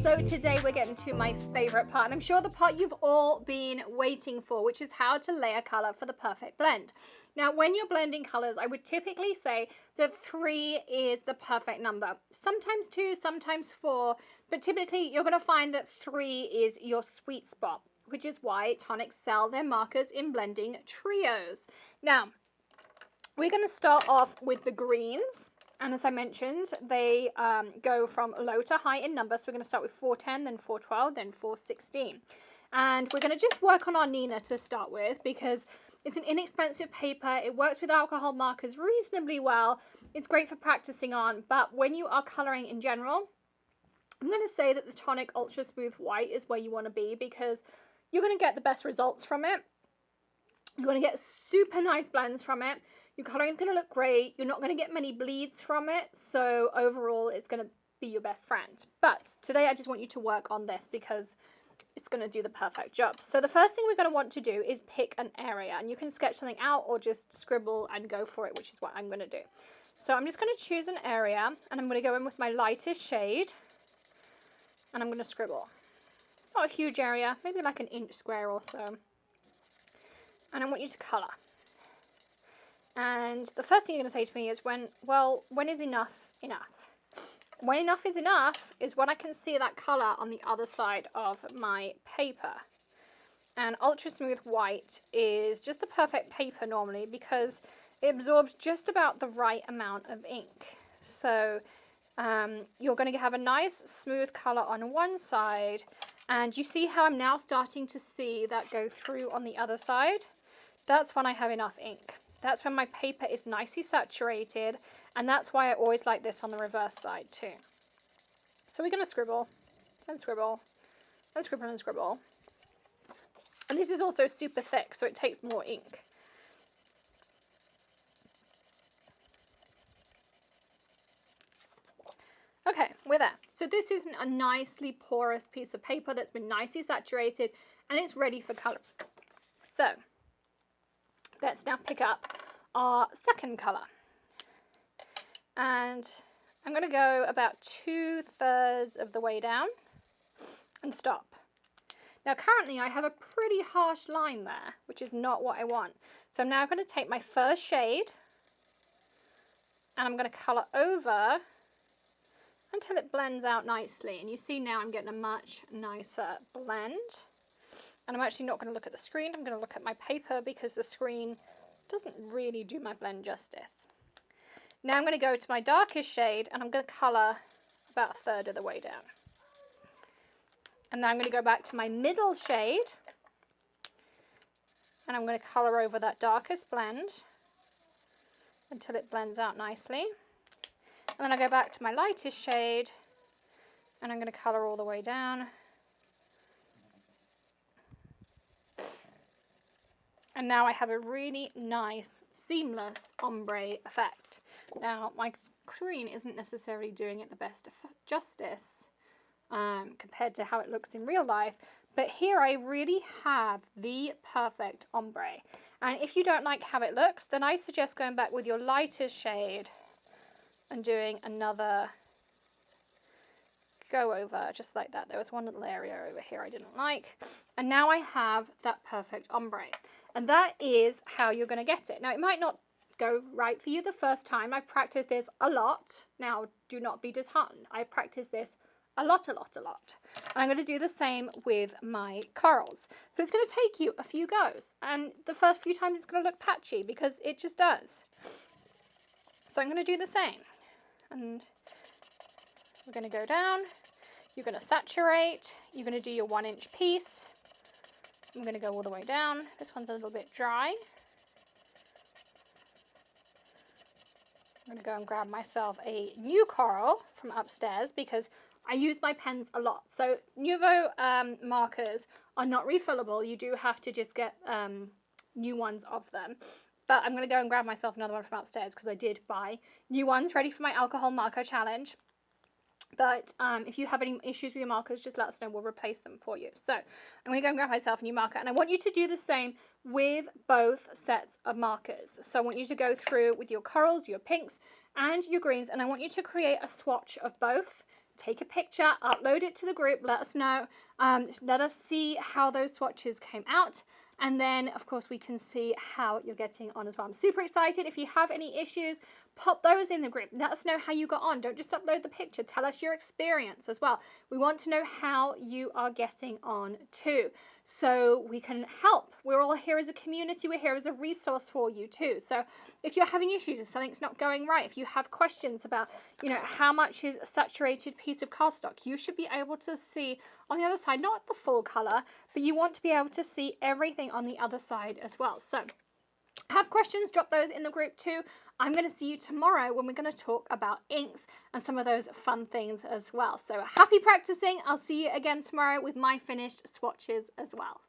So today we're getting to my favorite part, and I'm sure the part you've all been waiting for, which is how to layer color for the perfect blend. Now, when you're blending colors, I would typically say that 3 is the perfect number. Sometimes 2, sometimes 4, but typically you're going to find that 3 is your sweet spot, which is why tonics sell their markers in blending trios. Now, we're going to start off with the greens. And as I mentioned, they go from low to high in number. So we're going to start with 410, then 412, then 416. And we're going to just work on our Nina to start with because it's an inexpensive paper. It works with alcohol markers reasonably well. It's great for practicing on. But when you are coloring in general, I'm going to say that the Tonic Ultra Smooth White is where you want to be because you're going to get the best results from it. You're going to get super nice blends from it. Your coloring is going to look great. You're not going to get many bleeds from it. So overall, it's going to be your best friend. But today, I just want you to work on this because it's going to do the perfect job. So the first thing we're going to want to do is pick an area. And you can sketch something out or just scribble and go for it, which is what I'm going to do. So I'm just going to choose an area. And I'm going to go in with my lightest shade. And I'm going to scribble. Not a huge area. Maybe like an inch square or so. And I want you to colour. And the first thing you're going to say to me is when is enough enough? When enough is when I can see that colour on the other side of my paper. And Ultra Smooth White is just the perfect paper normally because it absorbs just about the right amount of ink. So you're going to have a nice smooth colour on one side. And you see how I'm now starting to see that go through on the other side? That's when I have enough ink. That's when my paper is nicely saturated, and that's why I always like this on the reverse side too. So we're going to scribble, and scribble, and scribble, and scribble. And this is also super thick, so it takes more ink. Okay, we're there. So this is a nicely porous piece of paper that's been nicely saturated, and it's ready for color. So let's now pick up our second colour. And I'm going to go about 2/3 of the way down and stop. Now currently I have a pretty harsh line there, which is not what I want. So I'm now going to take my first shade and I'm going to colour over until it blends out nicely. And you see now I'm getting a much nicer blend. And I'm actually not going to look at the screen. I'm going to look at my paper because the screen doesn't really do my blend justice. Now I'm going to go to my darkest shade and I'm going to colour about 1/3 of the way down. And then I'm going to go back to my middle shade and I'm going to colour over that darkest blend until it blends out nicely. And then I go back to my lightest shade and I'm going to colour all the way down. And now I have a really nice, seamless ombre effect. Now, my screen isn't necessarily doing it the best justice compared to how it looks in real life. But here I really have the perfect ombre. And if you don't like how it looks, then I suggest going back with your lightest shade and doing another go over just like that. There was one little area over here I didn't like. And now I have that perfect ombre. And that is how you're going to get it. Now, it might not go right for you the first time. I've practiced this a lot. Now, do not be disheartened. I've practiced this a lot. And I'm going to do the same with my corals. So it's going to take you a few goes. And the first few times it's going to look patchy because it just does. So I'm going to do the same. And we're going to go down. You're going to saturate. You're going to do your 1-inch piece. I'm going to go all the way down. This one's a little bit dry. I'm going to go and grab myself a new coral from upstairs because I use my pens a lot. So Nuvo markers are not refillable. You do have to just get new ones of them. But I'm going to go and grab myself another one from upstairs because I did buy new ones ready for my alcohol marker challenge. But if you have any issues with your markers, just let us know. We'll replace them for you. So I'm going to go and grab myself a new marker. And I want you to do the same with both sets of markers. So I want you to go through with your corals, your pinks, and your greens. And I want you to create a swatch of both take a picture, upload it to the group, let us know, let us see how those swatches came out. And then, of course, we can see how you're getting on as well. I'm super excited. If you have any issues, pop those in the group. Let us know how you got on. Don't just upload the picture. Tell us your experience as well. We want to know how you are getting on too, so we can help. We're all here as a community. We're here as a resource for you too. So if you're having issues, if something's not going right, if you have questions about, how much is a saturated piece of cardstock, you should be able to see on the other side, not the full color, but you want to be able to see everything on the other side as well. So have questions, drop those in the group too. I'm going to see you tomorrow when we're going to talk about inks and some of those fun things as well. So happy practicing. I'll see you again tomorrow with my finished swatches as well.